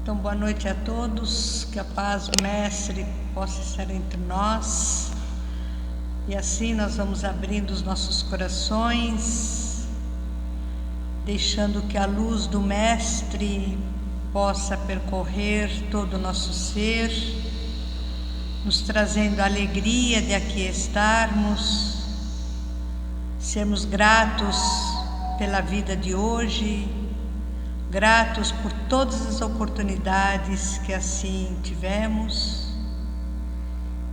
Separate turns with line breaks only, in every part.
Então, boa noite a todos, que a paz do Mestre possa estar entre nós. E assim nós vamos abrindo os nossos corações, deixando que a luz do Mestre possa percorrer todo o nosso ser, nos trazendo a alegria de aqui estarmos, sermos gratos pela vida de hoje, gratos por todas as oportunidades que assim tivemos.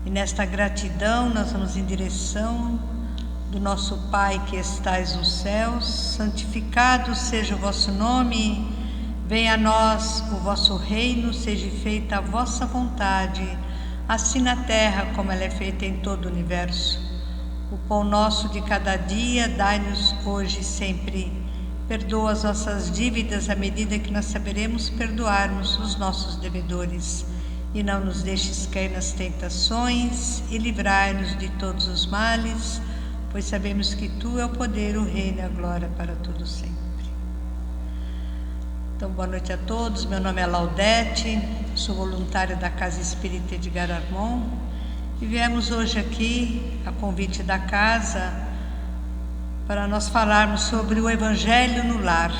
E nesta gratidão nós vamos em direção do nosso Pai que estais nos céus. Santificado seja o vosso nome, venha a nós o vosso reino, seja feita a vossa vontade, assim na terra como ela é feita em todo o universo. O pão nosso de cada dia dai-nos hoje e sempre. Perdoa as nossas dívidas à medida que nós saberemos perdoarmos os nossos devedores. E não nos deixes cair nas tentações e livrai-nos de todos os males, pois sabemos que Tu é o poder, o reino e a glória para todos sempre. Então, boa noite a todos. Meu nome é Laudete, sou voluntária da Casa Espírita Edgar Armon e viemos hoje aqui, a convite da casa, para nós falarmos sobre o Evangelho no Lar.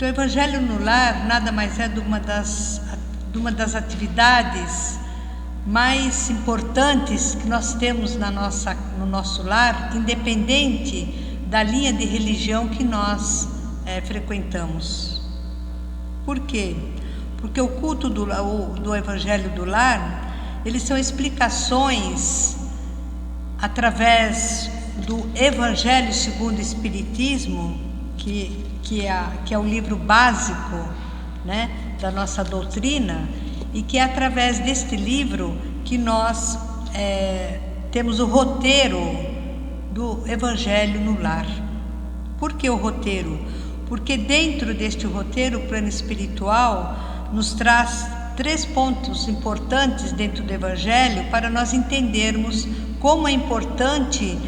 O Evangelho no Lar nada mais é de uma das atividades mais importantes que nós temos no nosso lar, independente da linha de religião que nós frequentamos. Por quê? Porque o culto do Evangelho do Lar, eles são explicações através do Evangelho segundo o Espiritismo, que é o livro básico, né, da nossa doutrina, e que é através deste livro que nós temos o roteiro do Evangelho no Lar. Por que o roteiro? Porque dentro deste roteiro, o plano espiritual nos traz 3 pontos importantes dentro do Evangelho para nós entendermos como é importante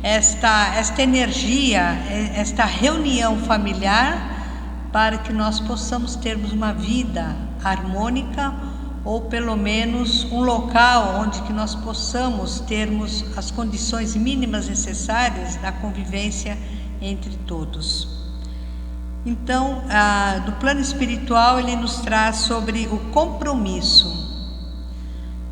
esta energia, esta reunião familiar, para que nós possamos termos uma vida harmônica, ou pelo menos um local onde que nós possamos termos as condições mínimas necessárias da convivência entre todos. Então, do plano espiritual, ele nos traz sobre o compromisso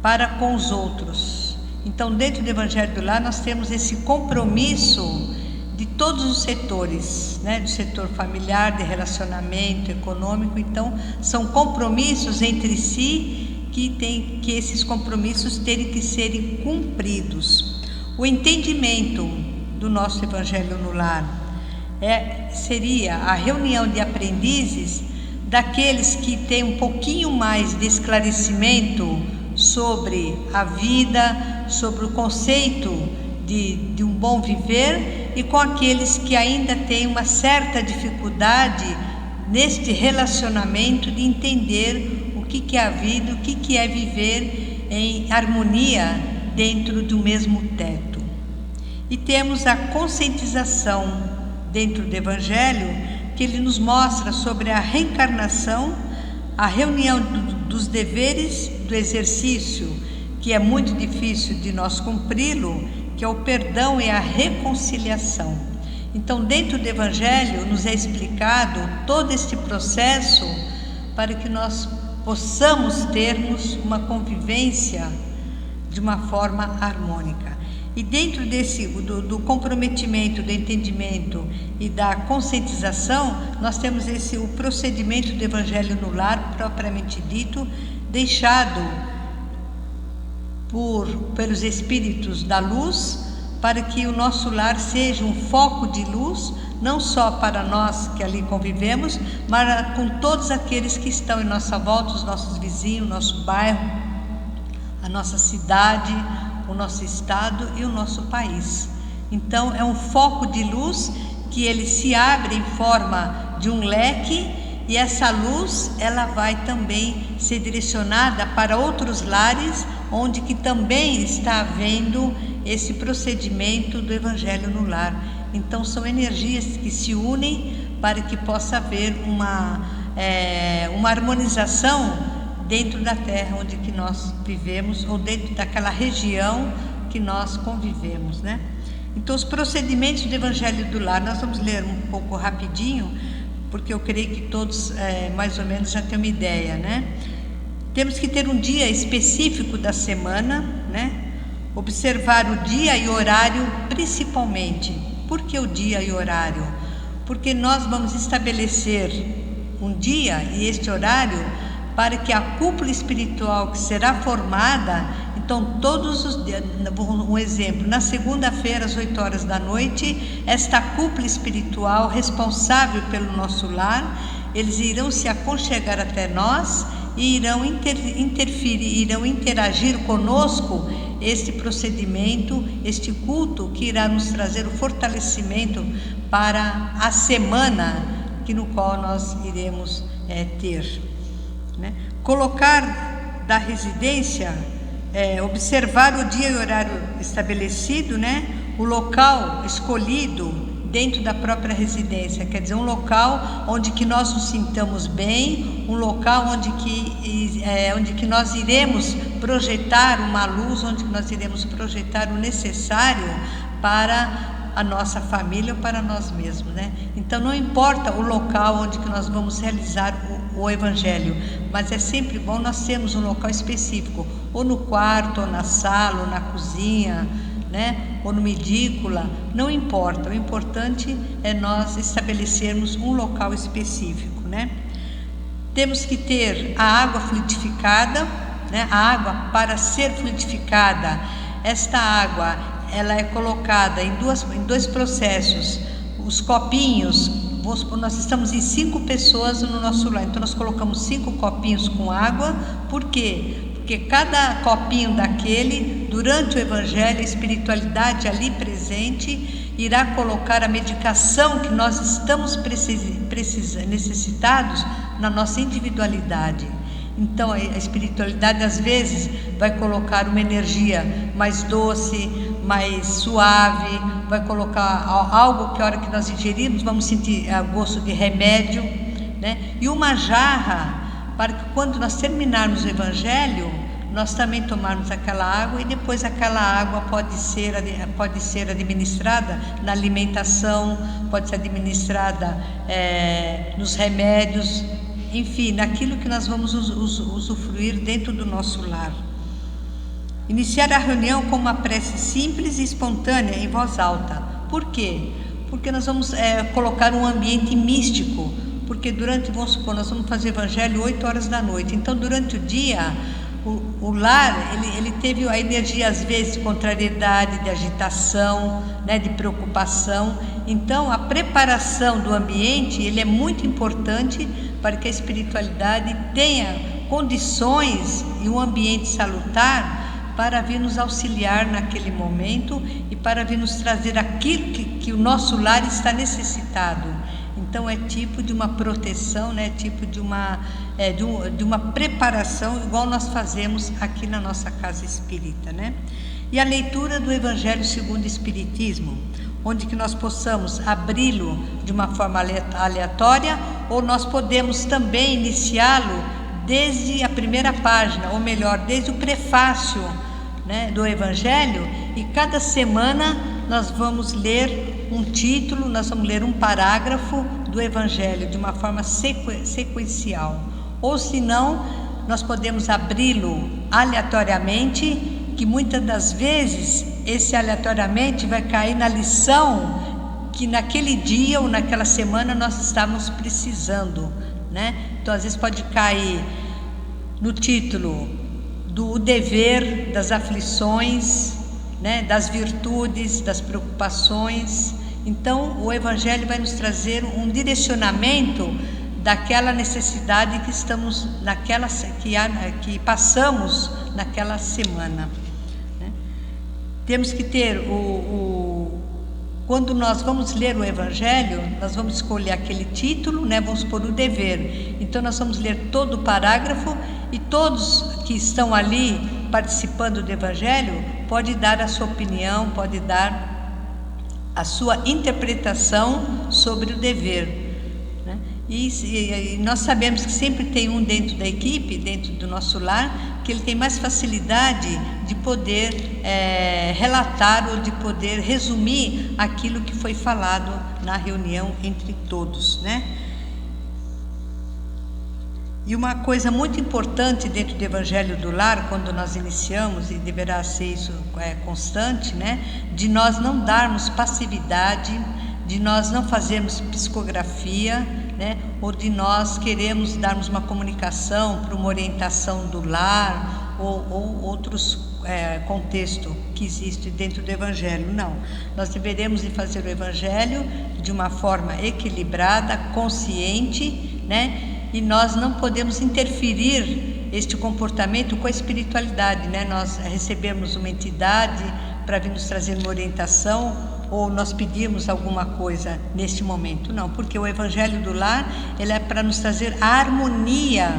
para com os outros. Então, dentro do Evangelho do Lar, nós temos esse compromisso de todos os setores, né? Do setor familiar, de relacionamento, econômico. Então, são compromissos entre si que esses compromissos terem que serem cumpridos. O entendimento do nosso Evangelho no Lar seria a reunião de aprendizes daqueles que têm um pouquinho mais de esclarecimento sobre a vida, sobre o conceito de um bom viver, e com aqueles que ainda têm uma certa dificuldade neste relacionamento de entender o que é a vida, o que é viver em harmonia dentro do mesmo teto. E temos a conscientização dentro do Evangelho, que ele nos mostra sobre a reencarnação, a reunião dos deveres, do exercício, que é muito difícil de nós cumpri-lo, que é o perdão e a reconciliação. Então, dentro do Evangelho, nos é explicado todo este processo para que nós possamos termos uma convivência de uma forma harmônica. E dentro do comprometimento, do entendimento e da conscientização, nós temos o procedimento do Evangelho no Lar, propriamente dito, deixado pelos Espíritos da Luz, para que o nosso lar seja um foco de luz, não só para nós que ali convivemos, mas com todos aqueles que estão em nossa volta, os nossos vizinhos, o nosso bairro, a nossa cidade, o nosso estado e o nosso país. Então, é um foco de luz que ele se abre em forma de um leque, e essa luz, ela vai também ser direcionada para outros lares, onde que também está havendo esse procedimento do Evangelho no Lar. Então, são energias que se unem para que possa haver uma uma harmonização dentro da terra onde que nós vivemos, ou dentro daquela região que nós convivemos, né? Então, os procedimentos do Evangelho do Lar, nós vamos ler um pouco rapidinho, porque eu creio que todos mais ou menos já têm uma ideia, né? Temos que ter um dia específico da semana, né? Observar o dia e horário principalmente. Por que o dia e horário? Porque nós vamos estabelecer um dia e este horário para que a cúpula espiritual que será formada, então todos os dias, um exemplo, na segunda-feira às 8 horas da noite, esta cúpula espiritual responsável pelo nosso lar, eles irão se aconchegar até nós e irão interferir, irão interagir conosco este procedimento, este culto que irá nos trazer o fortalecimento para a semana no qual nós iremos ter, né? Colocar da residência, observar o dia e horário estabelecido, né? O local escolhido dentro da própria residência, quer dizer, um local onde que nós nos sintamos bem, um local onde que nós iremos projetar uma luz, onde que nós iremos projetar o necessário para a nossa família ou para nós mesmos, né? Então não importa o local onde que nós vamos realizar o Evangelho, mas é sempre bom nós termos um local específico, ou no quarto, ou na sala, ou na cozinha, né? Ou numa edícula, não importa, o importante é nós estabelecermos um local específico, né? Temos que ter a água fluidificada, né? A água, para ser fluidificada, esta água ela é colocada em dois processos. Os copinhos, nós estamos em 5 pessoas no nosso lar, então nós colocamos 5 copinhos com água. Por quê? Porque cada copinho daquele, durante o Evangelho, a espiritualidade ali presente irá colocar a medicação que nós estamos necessitados na nossa individualidade. Então a espiritualidade às vezes vai colocar uma energia mais doce, mais suave, vai colocar algo que a hora que nós ingerimos vamos sentir gosto de remédio, né? E uma jarra para que quando nós terminarmos o Evangelho, nós também tomarmos aquela água, e depois aquela água pode ser administrada na alimentação, pode ser administrada nos remédios, enfim, naquilo que nós vamos usufruir dentro do nosso lar. Iniciar a reunião com uma prece simples e espontânea em voz alta. Por quê? Porque nós vamos colocar um ambiente místico, porque vamos supor, nós vamos fazer Evangelho 8 horas da noite, então durante o dia, o lar, ele teve a energia às vezes de contrariedade, de agitação, né, de preocupação. Então a preparação do ambiente, ele é muito importante para que a espiritualidade tenha condições e um ambiente salutar para vir nos auxiliar naquele momento e para vir nos trazer aquilo que o nosso lar está necessitado. Então é tipo de uma proteção, né? Tipo de uma preparação, igual nós fazemos aqui na nossa casa espírita, né? E a leitura do Evangelho segundo o Espiritismo, onde que nós possamos abri-lo de uma forma aleatória, ou nós podemos também iniciá-lo desde a primeira página, ou melhor, desde o prefácio, né, do Evangelho, e cada semana nós vamos ler um título, nós vamos ler um parágrafo do Evangelho de uma forma sequencial. Ou se não, nós podemos abri-lo aleatoriamente, que muitas das vezes esse aleatoriamente vai cair na lição que naquele dia ou naquela semana nós estamos precisando, né? Então às vezes pode cair no título do dever, das aflições, né? Das virtudes, das preocupações. Então o Evangelho vai nos trazer um direcionamento daquela necessidade que estamos que passamos naquela semana, né? Temos que ter quando nós vamos ler o Evangelho, nós vamos escolher aquele título, né? Vamos pôr o dever. Então nós vamos ler todo o parágrafo, e todos que estão ali participando do Evangelho pode dar a sua opinião, pode dar a sua interpretação sobre o dever, né? E nós sabemos que sempre tem um dentro da equipe, dentro do nosso lar, que ele tem mais facilidade de poder relatar ou de poder resumir aquilo que foi falado na reunião entre todos, né? E uma coisa muito importante dentro do Evangelho do Lar, quando nós iniciamos, e deverá ser isso constante, né? De nós não darmos passividade, de nós não fazermos psicografia, né? Ou de nós queremos darmos uma comunicação para uma orientação do lar ou outros contextos que existem dentro do Evangelho. Não, nós deveremos de fazer o Evangelho de uma forma equilibrada, consciente, né? E nós não podemos interferir este comportamento com a espiritualidade, né? Nós recebemos uma entidade para vir nos trazer uma orientação, ou nós pedimos alguma coisa neste momento. Não, porque o Evangelho do Lar, ele é para nos trazer a harmonia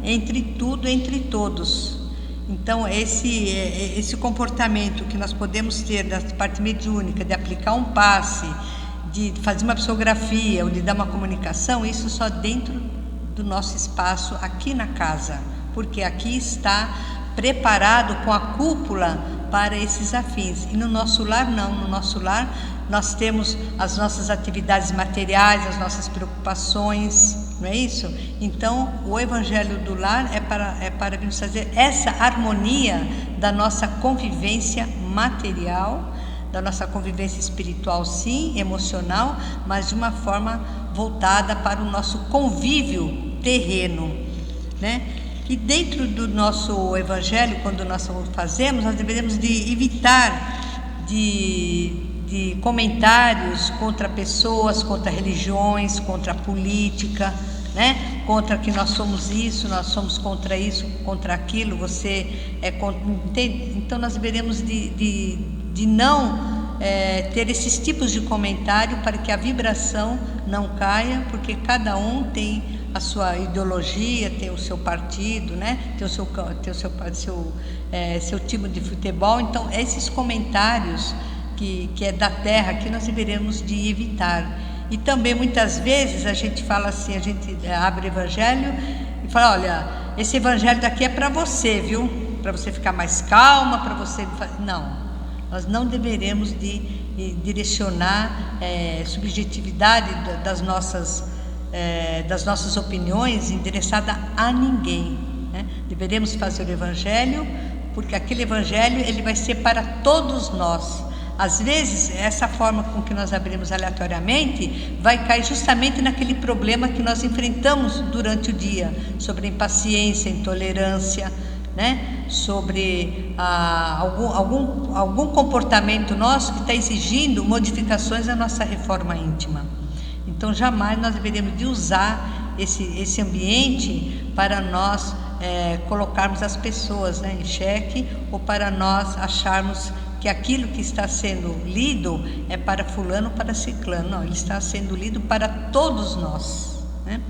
entre tudo, entre todos. Então, esse comportamento que nós podemos ter da parte mediúnica, de aplicar um passe, de fazer uma psicografia, ou de dar uma comunicação, isso só dentro do nosso espaço aqui na casa, porque aqui está preparado com a cúpula para esses afins. E no nosso lar não, no nosso lar nós temos as nossas atividades materiais, as nossas preocupações, não é isso? Então o Evangelho do Lar é para nos trazer essa harmonia da nossa convivência material, da nossa convivência espiritual, sim, emocional, mas de uma forma voltada para o nosso convívio terreno, né? E dentro do nosso Evangelho, quando nós fazemos, nós devemos de evitar de comentários contra pessoas, contra religiões, contra a política, né? Contra que nós somos isso, nós somos contra isso, contra aquilo, você é contra... Entende? Então nós deveremos de não ter esses tipos de comentário para que a vibração não caia, porque cada um tem a sua ideologia, tem o seu partido, né? Tem o seu time de futebol. Então esses comentários que é da terra, que nós deveremos de evitar. E também muitas vezes a gente fala assim, a gente abre o Evangelho e fala, olha, esse Evangelho daqui é para você, viu? Para você ficar mais calma, para você... Não, nós não deveremos de direcionar subjetividade das nossas opiniões endereçada a ninguém, né? Deveremos fazer o Evangelho, porque aquele Evangelho ele vai ser para todos nós. Às vezes, essa forma com que nós abrimos aleatoriamente vai cair justamente naquele problema que nós enfrentamos durante o dia, sobre impaciência, intolerância, né? Sobre algum comportamento nosso que está exigindo modificações na nossa reforma íntima. Então, jamais nós deveríamos de usar esse ambiente para nós colocarmos as pessoas, né, em xeque, ou para nós acharmos que aquilo que está sendo lido é para fulano, para ciclano. Não, ele está sendo lido para todos nós, né?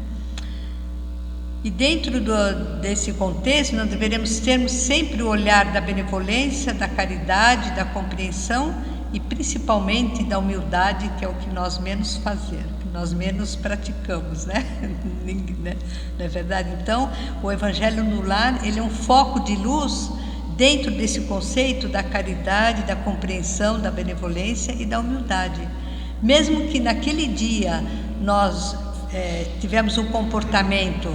E dentro desse contexto, nós deveremos termos sempre o olhar da benevolência, da caridade, da compreensão e principalmente da humildade, que é o que nós menos fazemos, que nós menos praticamos, né? Não é verdade? Então, o Evangelho no Lar, ele é um foco de luz dentro desse conceito da caridade, da compreensão, da benevolência e da humildade. Mesmo que naquele dia nós tivemos um comportamento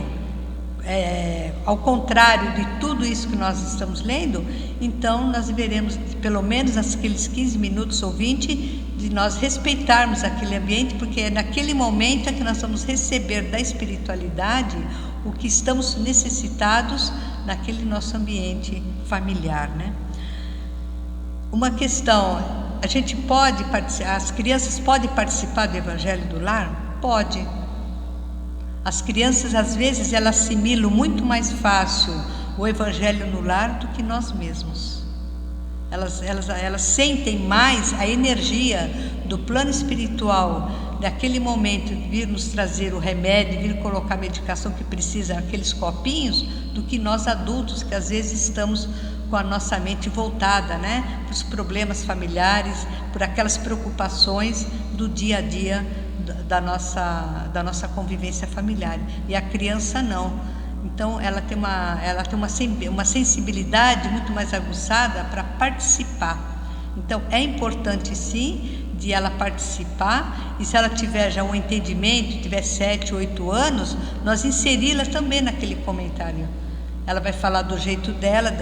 ao contrário de tudo isso que nós estamos lendo, então nós deveremos, pelo menos aqueles 15 minutos ou 20, de nós respeitarmos aquele ambiente, porque é naquele momento é que nós vamos receber da espiritualidade o que estamos necessitados naquele nosso ambiente familiar, né? Uma questão, a gente pode participar, as crianças podem participar do Evangelho do Lar? Pode. As crianças, às vezes, elas assimilam muito mais fácil o Evangelho no Lar do que nós mesmos. Elas sentem mais a energia do plano espiritual, naquele momento, de vir nos trazer o remédio, vir colocar a medicação que precisa, aqueles copinhos, do que nós adultos, que às vezes estamos com a nossa mente voltada, né, para os problemas familiares, por aquelas preocupações do dia a dia da nossa convivência familiar. E a criança não. Então ela tem uma sensibilidade muito mais aguçada para participar. Então é importante sim de ela participar, e se ela tiver já um entendimento, tiver 7, 8 anos, nós inseri-la também naquele comentário. Ela vai falar do jeito dela,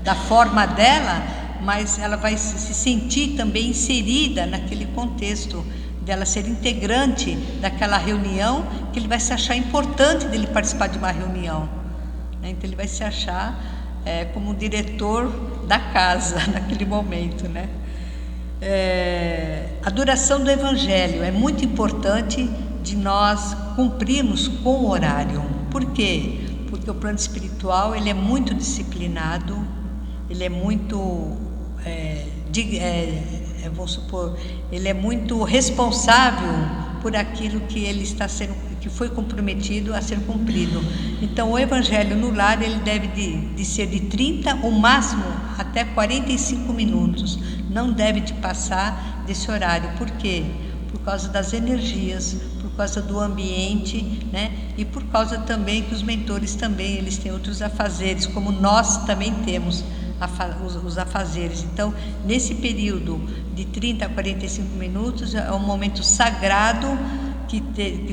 da forma dela, mas ela vai se sentir também inserida naquele contexto, dela ser integrante daquela reunião, que ele vai se achar importante dele participar de uma reunião, né? Então ele vai se achar como diretor da casa naquele momento, né? A duração do Evangelho é muito importante de nós cumprirmos com o horário. Por quê? Porque o plano espiritual ele é muito disciplinado, ele é muito, vamos supor, ele é muito responsável por aquilo que ele que foi comprometido a ser cumprido. Então o Evangelho no lar ele deve de ser de 30, o máximo até 45 minutos. Não deve de passar desse horário. Por quê? Por causa das energias, por causa do ambiente, né? E por causa também que os mentores também eles têm outros afazeres, como nós também temos os afazeres. Então, nesse período de 30 a 45 minutos é um momento sagrado que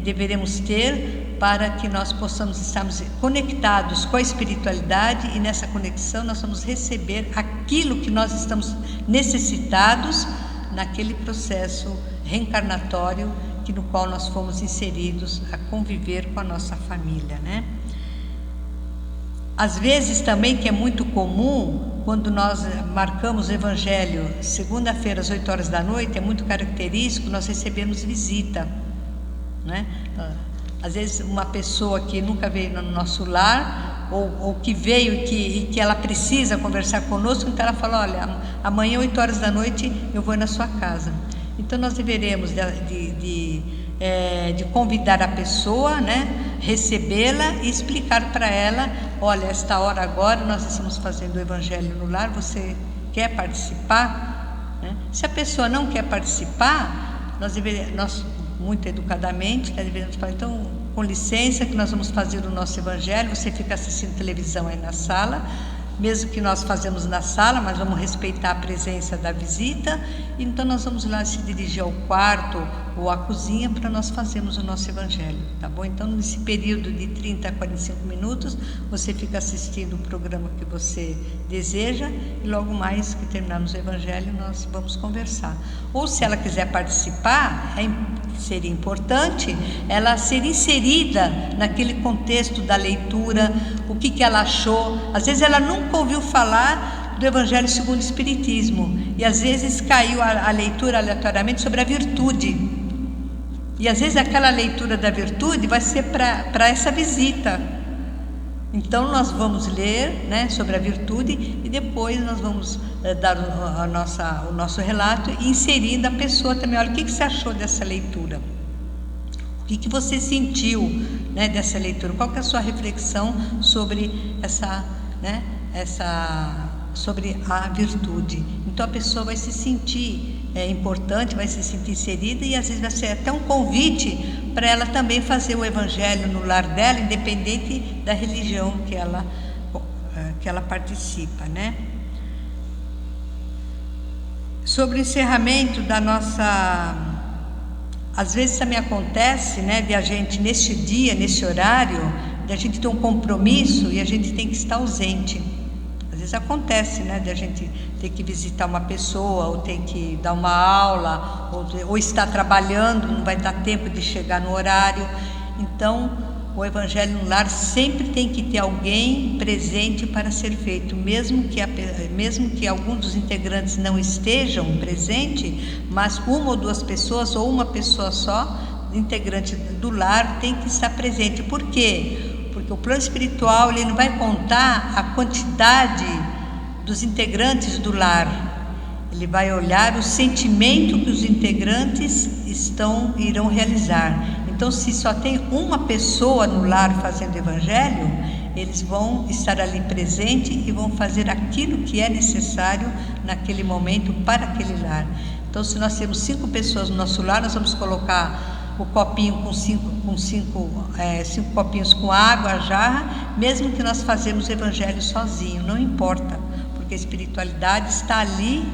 deveremos ter para que nós possamos estarmos conectados com a espiritualidade, e nessa conexão nós vamos receber aquilo que nós estamos necessitados naquele processo reencarnatório no qual nós fomos inseridos a conviver com a nossa família, né? Às vezes também, que é muito comum, quando nós marcamos o Evangelho segunda-feira às 8 horas da noite, é muito característico nós recebemos visita, né? Às vezes uma pessoa que nunca veio no nosso lar, ou que veio e que ela precisa conversar conosco, então ela fala: olha, amanhã 8 horas da noite eu vou na sua casa. Então nós deveremos de convidar a pessoa, né, recebê-la e explicar para ela: olha, esta hora agora nós estamos fazendo o Evangelho no lar, você quer participar? Né? Se a pessoa não quer participar, nós muito educadamente deveríamos falar: então, com licença, que nós vamos fazer o nosso Evangelho, você fica assistindo televisão aí na sala, mesmo que nós fazemos na sala, mas vamos respeitar a presença da visita. Então nós vamos lá se dirigir ao quarto ou à cozinha para nós fazermos o nosso Evangelho, tá bom? Então nesse período de 30 a 45 minutos você fica assistindo o programa que você deseja, e logo mais que terminarmos o Evangelho nós vamos conversar. Ou se ela quiser participar, seria importante ela ser inserida naquele contexto da leitura, o que ela achou. Às vezes ela nunca ouviu falar do Evangelho segundo o Espiritismo, e às vezes caiu a leitura aleatoriamente sobre a virtude, e às vezes aquela leitura da virtude vai ser para essa visita. Então nós vamos ler, né, sobre a virtude, e depois nós vamos dar o nosso relato, e inserindo a pessoa também: olha, o que você achou dessa leitura? O que você sentiu, né, dessa leitura? Qual que é a sua reflexão sobre sobre a virtude? Então a pessoa vai se sentir importante, vai se sentir inserida, e às vezes vai ser até um convite para ela também fazer o Evangelho no lar dela, independente da religião que ela participa, né? Sobre o encerramento da nossa... Às vezes também acontece, né, de a gente neste dia, nesse horário, de a gente ter um compromisso e a gente tem que estar ausente. Às vezes acontece, né, de a gente ter que visitar uma pessoa, ou ter que dar uma aula, ou estar trabalhando, não vai dar tempo de chegar no horário. Então, o Evangelho no lar sempre tem que ter alguém presente para ser feito, mesmo que alguns dos integrantes não estejam presentes, mas uma ou duas pessoas, ou uma pessoa só, integrante do lar, tem que estar presente. Por quê? Porque o plano espiritual ele não vai contar a quantidade dos integrantes do lar, ele vai olhar o sentimento que os integrantes irão realizar. Então, se só tem uma pessoa no lar fazendo Evangelho, eles vão estar ali presente e vão fazer aquilo que é necessário naquele momento para aquele lar. Então, se nós temos 5 pessoas no nosso lar, nós vamos colocar o copinho com cinco copinhos com água, a jarra, mesmo que nós fazemos o evangelho sozinho, não importa, porque a espiritualidade está ali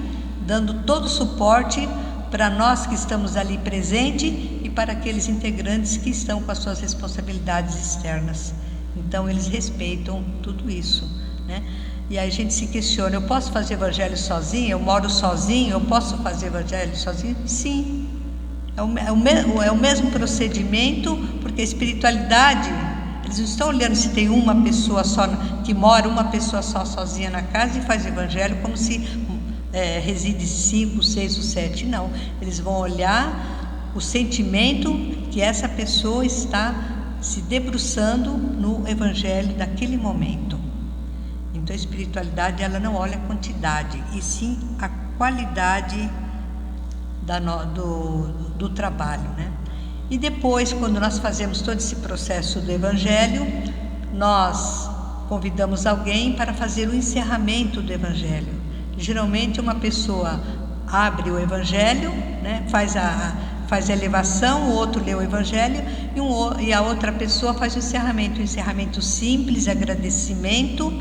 dando todo o suporte para nós que estamos ali presente e para aqueles integrantes que estão com as suas responsabilidades externas. Então eles respeitam tudo isso, né? E aí a gente se questiona: eu posso fazer evangelho sozinho? Eu moro sozinho, eu posso fazer evangelho sozinho? Sim, é o mesmo procedimento, porque a espiritualidade, eles não estão olhando se tem uma pessoa só que mora, uma pessoa só sozinha na casa e faz evangelho como se reside 5, 6 ou 7. Não, eles vão olhar o sentimento que essa pessoa está se debruçando no evangelho daquele momento. Então a espiritualidade, ela não olha a quantidade, e sim a qualidade do trabalho, né? E depois, quando nós fazemos todo esse processo do evangelho, nós convidamos alguém para fazer o encerramento do evangelho. Geralmente uma pessoa abre o evangelho, né? faz a elevação, o outro lê o evangelho e a outra pessoa faz o encerramento simples, agradecimento,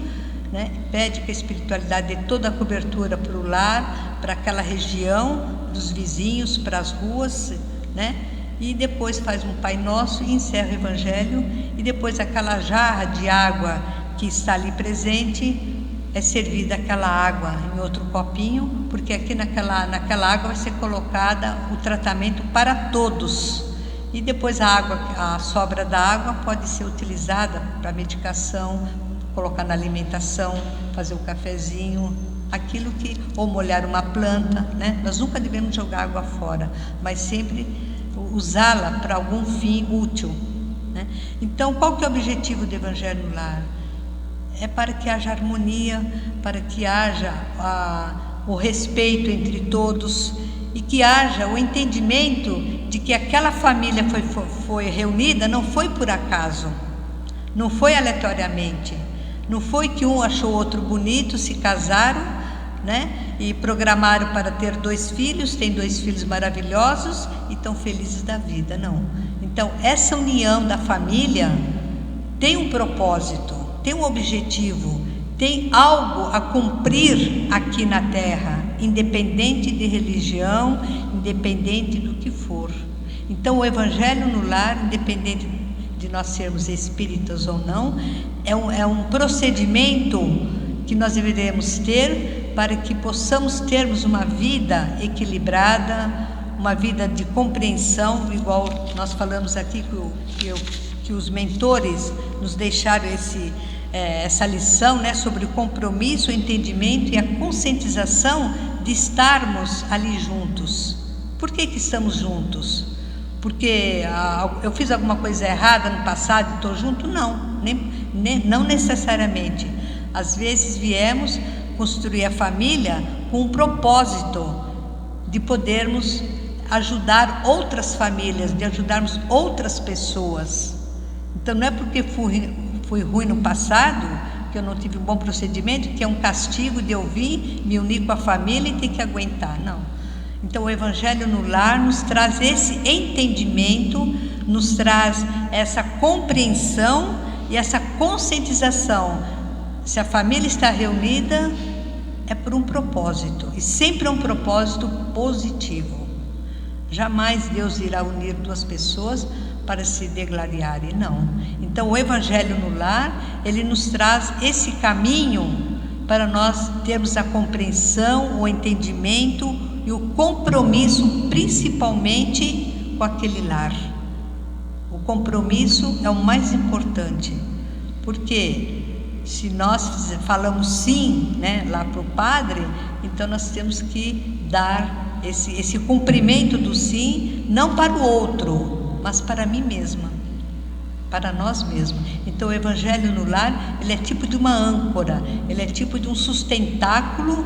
né? Pede que a espiritualidade dê toda a cobertura para o lar, para aquela região, dos vizinhos, para as ruas, né? E depois faz um Pai Nosso e encerra o evangelho, e depois aquela jarra de água que está ali presente é servida aquela água em outro copinho, porque aqui naquela água vai ser colocada o tratamento para todos. E depois a sobra da água pode ser utilizada para medicação, colocar na alimentação, fazer um cafezinho, aquilo que, ou molhar uma planta, né? Nós nunca devemos jogar água fora, mas sempre usá-la para algum fim útil, né? Então, qual que é o objetivo do Evangelho no Lar? É para que haja harmonia, para que haja o respeito entre todos e que haja o entendimento de que aquela família foi reunida, não foi por acaso, não foi aleatoriamente, não foi que um achou o outro bonito, se casaram, né? E programaram para ter 2 filhos, tem 2 filhos maravilhosos e estão felizes da vida, não. Então, essa união da família tem um propósito, tem um objetivo, tem algo a cumprir aqui na Terra, independente de religião, independente do que for. Então, o Evangelho no Lar, independente de nós sermos espíritas ou não, é um procedimento que nós deveremos ter para que possamos termos uma vida equilibrada, uma vida de compreensão, igual nós falamos aqui que os mentores nos deixaram essa lição, né, sobre o compromisso, o entendimento e a conscientização de estarmos ali juntos. Por que estamos juntos? Porque eu fiz alguma coisa errada no passado e estou junto? Não, não necessariamente. Às vezes viemos construir a família com um propósito de podermos ajudar outras famílias, de ajudarmos outras pessoas. Então não é porque fui ruim no passado, que eu não tive um bom procedimento, que é um castigo de eu vir, me unir com a família e ter que aguentar, não. Então o Evangelho no Lar nos traz esse entendimento, nos traz essa compreensão e essa conscientização. Se a família está reunida, é por um propósito, e sempre é um propósito positivo. Jamais Deus irá unir 2 pessoas para se degladiarem, não. Então o Evangelho no Lar, ele nos traz esse caminho para nós termos a compreensão, o entendimento e o compromisso, principalmente com aquele lar. O compromisso é o mais importante, porque se nós falamos sim, né, lá para o Padre, então nós temos que dar esse cumprimento do sim, não para o outro, mas para mim mesma, para nós mesmos. Então o Evangelho no Lar, ele é tipo de uma âncora, ele é tipo de um sustentáculo,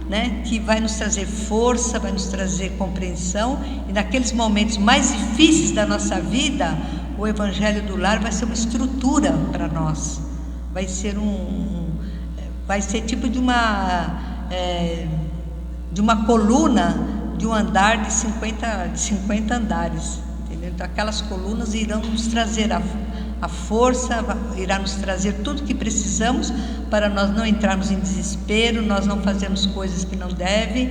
né, que vai nos trazer força, vai nos trazer compreensão, e naqueles momentos mais difíceis da nossa vida, o Evangelho do Lar vai ser uma estrutura para nós. vai ser tipo de uma coluna de um andar de 50 andares, entendeu? Então aquelas colunas irão nos trazer a força, irá nos trazer tudo que precisamos para nós não entrarmos em desespero, nós não fazermos coisas que não devem.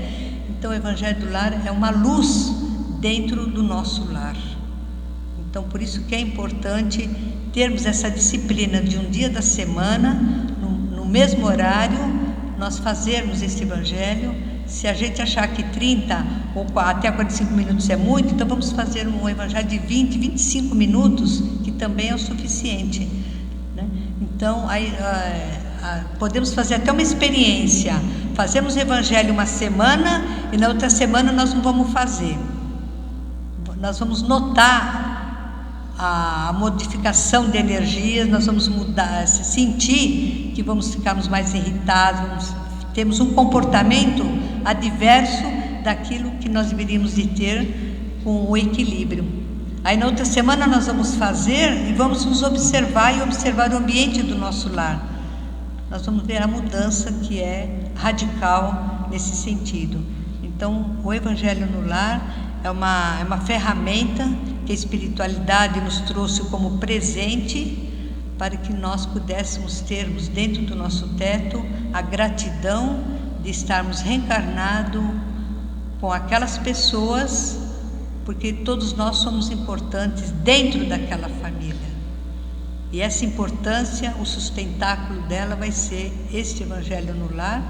Então o Evangelho do Lar é uma luz dentro do nosso lar. Então por isso que é importante termos essa disciplina de um dia da semana, no mesmo horário, nós fazermos esse Evangelho. Se a gente achar que 30 ou até 45 minutos é muito, então vamos fazer um Evangelho de 20, 25 minutos, que também é o suficiente, né? Então, podemos fazer até uma experiência. Fazemos o Evangelho uma semana e na outra semana nós não vamos fazer. Nós vamos notar a modificação de energias, nós vamos mudar, sentir que vamos ficarmos mais irritados, temos um comportamento adverso daquilo que nós deveríamos de ter com o equilíbrio. Aí na outra semana nós vamos fazer e vamos nos observar e observar o ambiente do nosso lar. Nós vamos ver a mudança que é radical nesse sentido. Então o Evangelho no Lar é uma ferramenta que a espiritualidade nos trouxe como presente para que nós pudéssemos termos dentro do nosso teto a gratidão de estarmos reencarnados com aquelas pessoas, porque todos nós somos importantes dentro daquela família. E essa importância, o sustentáculo dela vai ser este Evangelho no Lar,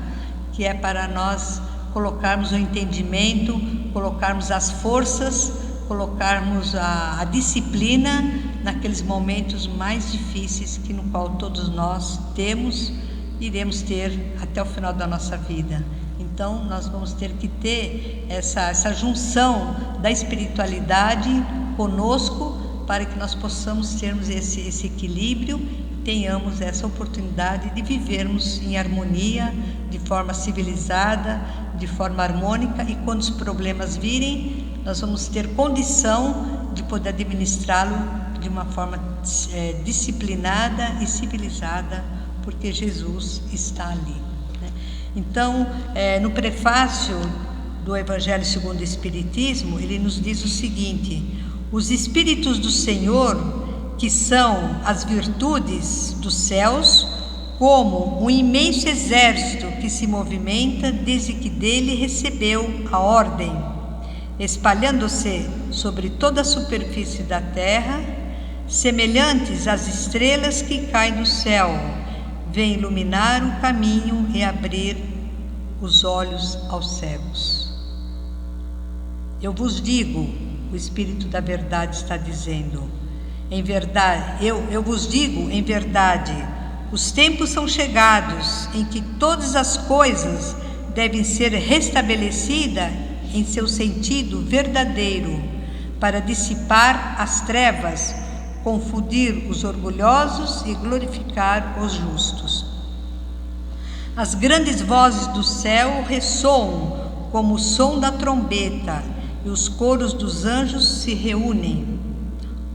que é para nós colocarmos o entendimento, colocarmos as forças, colocarmos a disciplina naqueles momentos mais difíceis que no qual todos nós iremos ter até o final da nossa vida. Então nós vamos ter que ter essa junção da espiritualidade conosco para que nós possamos termos esse equilíbrio, tenhamos essa oportunidade de vivermos em harmonia, de forma civilizada, de forma harmônica, e quando os problemas virem, nós vamos ter condição de poder administrá-lo de uma forma disciplinada e civilizada, porque Jesus está ali, né? Então, no prefácio do Evangelho segundo o Espiritismo, ele nos diz o seguinte: os Espíritos do Senhor, que são as virtudes dos céus, como um imenso exército que se movimenta desde que dele recebeu a ordem, espalhando-se sobre toda a superfície da terra, semelhantes às estrelas que caem do céu, vem iluminar o caminho e abrir os olhos aos cegos. Eu vos digo, o Espírito da Verdade está dizendo, em verdade, eu vos digo em verdade, os tempos são chegados em que todas as coisas devem ser restabelecidas em seu sentido verdadeiro, para dissipar as trevas, confundir os orgulhosos e glorificar os justos. As grandes vozes do céu ressoam como o som da trombeta, e os coros dos anjos se reúnem.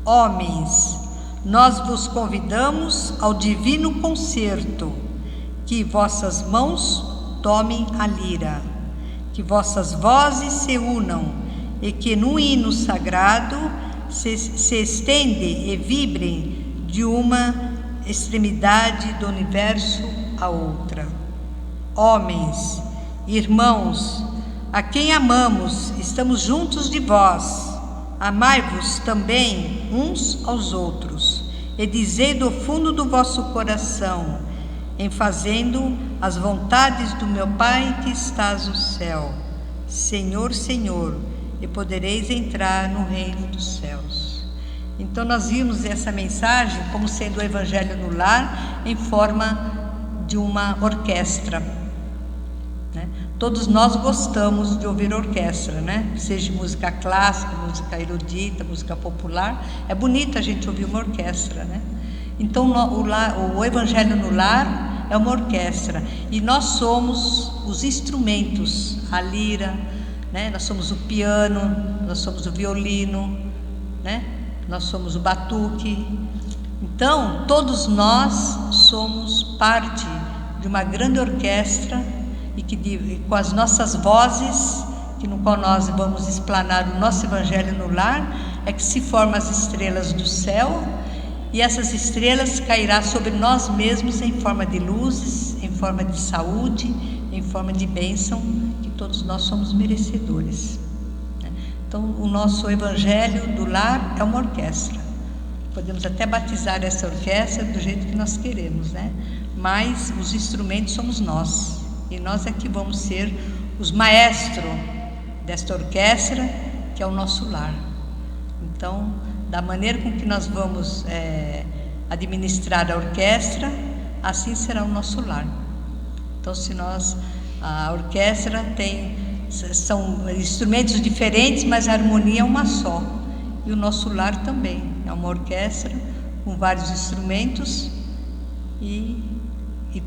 Homens, nós vos convidamos ao divino concerto, que vossas mãos tomem a lira, que vossas vozes se unam e que num hino sagrado se estende e vibrem de uma extremidade do universo à outra. Homens, irmãos, a quem amamos, estamos juntos de vós. Amai-vos também uns aos outros, e dizei do fundo do vosso coração, em fazendo as vontades do meu Pai que estás no céu. Senhor, Senhor, e podereis entrar no reino dos céus. Então nós vimos essa mensagem como sendo o Evangelho no Lar em forma de uma orquestra, né? Todos nós gostamos de ouvir orquestra, né? Seja música clássica, música erudita, música popular. É bonito a gente ouvir uma orquestra, né? Então o Evangelho no Lar é uma orquestra e nós somos os instrumentos, a lira, né? Nós somos o piano, nós somos o violino, né? Nós somos o batuque, Então, todos nós somos parte de uma grande orquestra e que com as nossas vozes, no qual nós vamos explanar o nosso Evangelho no lar, é que se formam as estrelas do céu, e essas estrelas cairá sobre nós mesmos em forma de luzes, em forma de saúde, em forma de bênção, que todos nós somos merecedores. Então, o nosso Evangelho do lar é uma orquestra. Podemos até batizar essa orquestra do jeito que nós queremos, né? Mas os instrumentos somos nós, e nós é que vamos ser os maestros desta orquestra, que é o nosso lar. Então, da maneira com que nós vamos administrar a orquestra, assim será o nosso lar. Então, a orquestra são instrumentos diferentes, mas a harmonia é uma só. E o nosso lar também é uma orquestra com vários instrumentos, e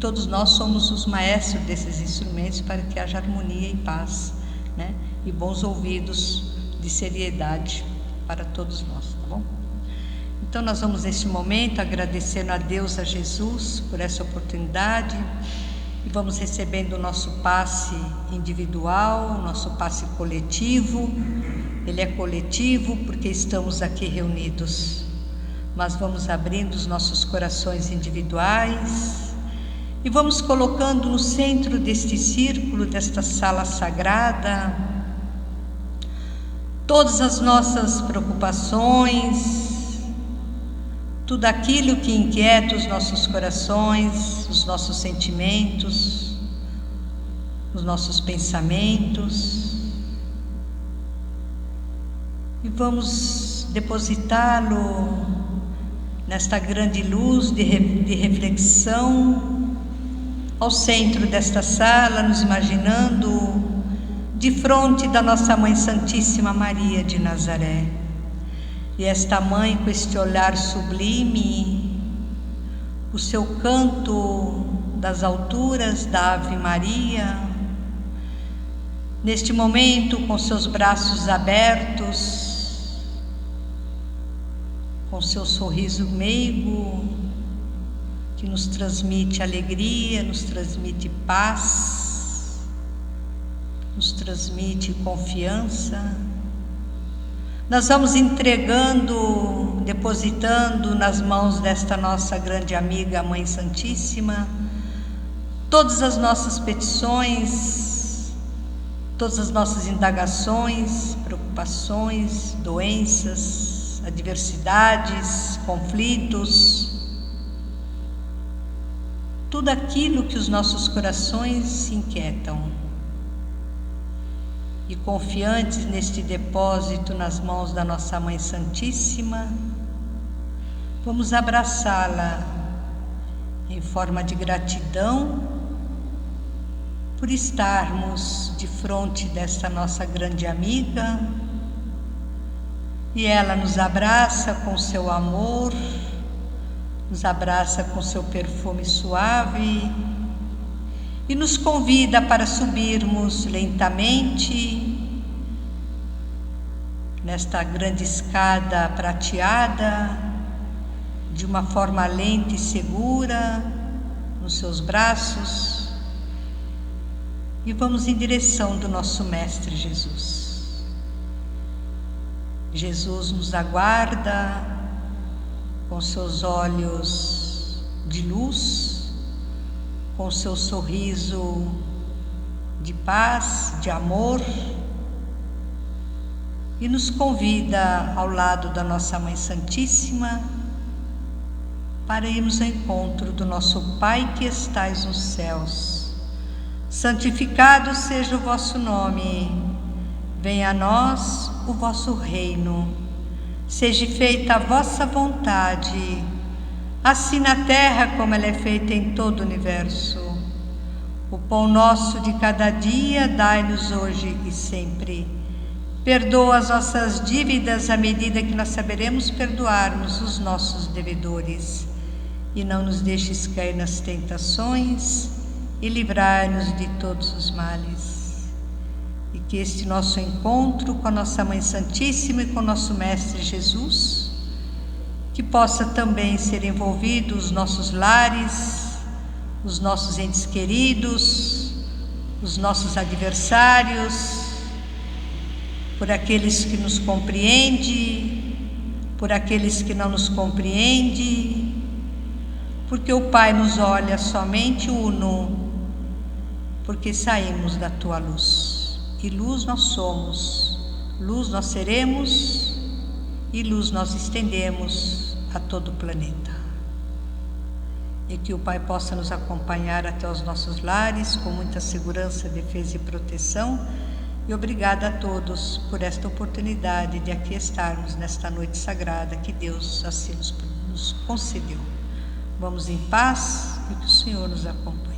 todos nós somos os maestros desses instrumentos, para que haja harmonia e paz, né? E bons ouvidos de seriedade para todos nós, tá bom? Então nós vamos neste momento agradecendo a Deus, a Jesus, por essa oportunidade, e vamos recebendo o nosso passe individual, o nosso passe coletivo. Ele é coletivo porque estamos aqui reunidos, mas vamos abrindo os nossos corações individuais e vamos colocando no centro deste círculo, desta sala sagrada, todas as nossas preocupações, tudo aquilo que inquieta os nossos corações, os nossos sentimentos, os nossos pensamentos, e vamos depositá-lo nesta grande luz de reflexão, ao centro desta sala, nos imaginando de frente da nossa Mãe Santíssima Maria de Nazaré. E esta Mãe, com este olhar sublime, o seu canto das alturas da Ave Maria, neste momento, com seus braços abertos, com seu sorriso meigo, que nos transmite alegria, nos transmite paz, nos transmite confiança. Nós vamos entregando, depositando nas mãos desta nossa grande amiga, a Mãe Santíssima, todas as nossas petições, todas as nossas indagações, preocupações, doenças, adversidades, conflitos, tudo aquilo que os nossos corações se inquietam. E confiantes neste depósito nas mãos da nossa Mãe Santíssima, vamos abraçá-la em forma de gratidão por estarmos de frente desta nossa grande amiga, e ela nos abraça com seu amor, nos abraça com seu perfume suave e nos convida para subirmos lentamente nesta grande escada prateada, de uma forma lenta e segura, nos seus braços, e vamos em direção do nosso Mestre Jesus. Jesus nos aguarda com seus olhos de luz, com seu sorriso de paz, de amor, e nos convida ao lado da nossa Mãe Santíssima para irmos ao encontro do nosso Pai que estais nos céus. Santificado seja o vosso nome, venha a nós o vosso reino, seja feita a vossa vontade, assim na terra como ela é feita em todo o universo. O pão nosso de cada dia dai-nos hoje e sempre. Perdoa as nossas dívidas à medida que nós saberemos perdoarmos os nossos devedores. E não nos deixes cair nas tentações e livrai-nos de todos os males. E que este nosso encontro com a nossa Mãe Santíssima e com o nosso Mestre Jesus que possa também ser envolvido os nossos lares, os nossos entes queridos, os nossos adversários, por aqueles que nos compreendem, por aqueles que não nos compreendem, porque o Pai nos olha somente uno, porque saímos da Tua luz, e luz nós somos, luz nós seremos, e luz nós estendemos a todo o planeta. E que o Pai possa nos acompanhar até os nossos lares com muita segurança, defesa e proteção. E obrigada a todos por esta oportunidade de aqui estarmos nesta noite sagrada que Deus assim nos concedeu. Vamos em paz e que o Senhor nos acompanhe.